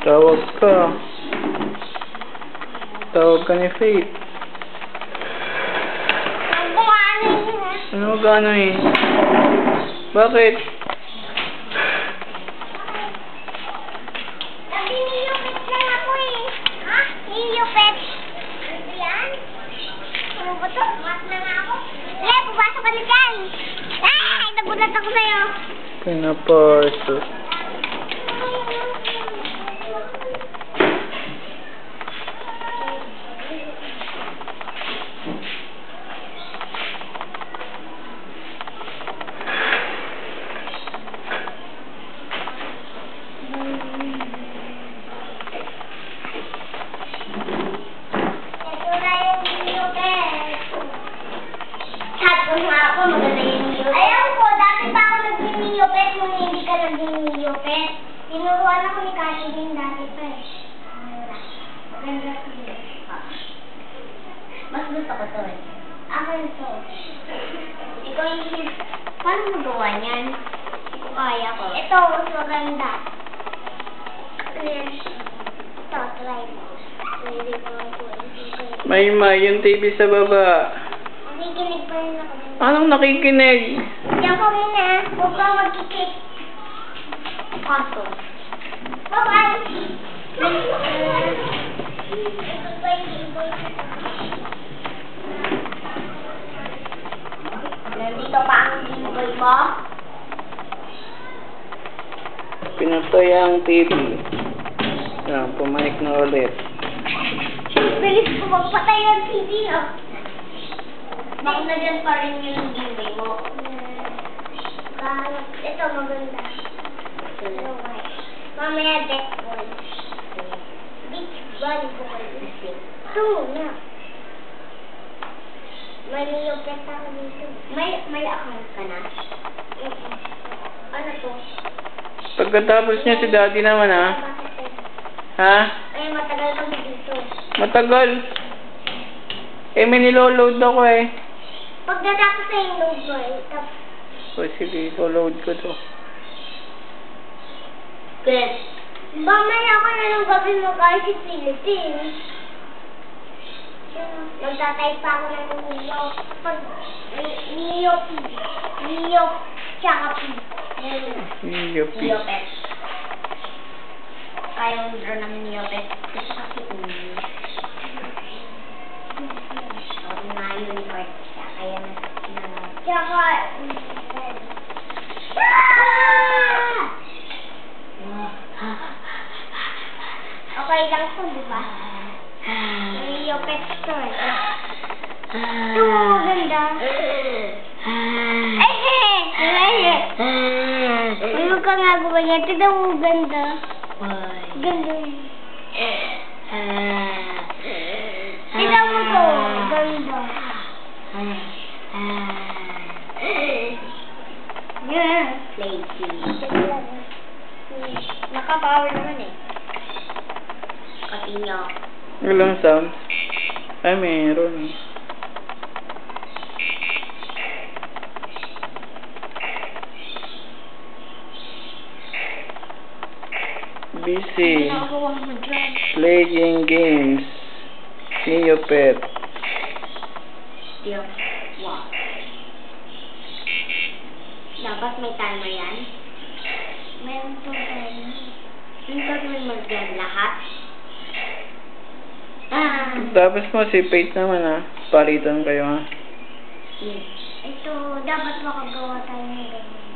Tawag ka. Tawag ka ni Faith. Ano gano eh? Bakit? Nag-iniyupit lang ako eh. Ha? Iniyupit? Yan? Ano ba ito? Mat na nga ako. Eh, pupasok ka na dyan. Ay, nagulat ako sa'yo. Pinapasok. Alam ko, dati pa ako nag-niyopet nung hindi ka nag-niyopet. Tinuruan ako ni Catherine dati pa eh. Maganda ko yun. Mas gusto ko to eh. Ako ito. Ikaw yung... Paano mo gawa niyan? Hindi ko kaya ko. Ito, mas maganda. Ano yan? Ito, try mo. Hindi ko ako. May yung TV sa baba. Nakikinig pa rin ako. Anong nakikinig? Diyan ka muna. Huwag ka magkikik. Kaso. Bye-bye. Nandito pa ang ginboy mo? Pinatay ang TV. Yan, pumanik na ulit. Bilis ko magpatay ng TV, no? Bakit na dyan pa rin yung ginboy mo? Ito, maganda. Mamaya, deck ball. Beach volleyball. Ito na. May niyopet ako dito. May account ka na? Ano to? Pagkatapos niya si Daddy naman ha? Ha? Ay, matagal kami dito. Matagal. Eh, may niloload ako eh. Pag natapos na yung load ko, tapos O sige, load ko to. Good. mamaya ako na ng gabi mag-ayos sa Philippines. Magtatay pa ako ng niyop. Pag niyop, tsaka P. Yuppie. Niyopet. Kaya mo draw ng niyopet. Kasi kasi ako nga unicorn siya. Kaya Tsaka, okay lang to, di ba? Niyopet to eh. Ito, ganda. Ano ka nga gumawa? Tignan mo, ganda. Ganda. Tignan mo to, ganda. Yeah. flaky. Naka-power naman eh. Katinyo. Walang sound. Ay, meron. Busy. Playing games. Neopet. Deal. Wow. Dapat may timer yan. Meron po tayo. Yung gagawin mo dyan lahat. Tapos mo si Faith naman ha. Palitan kayo ha. Yes. Ito, dapat makagawa tayo ng ganyan.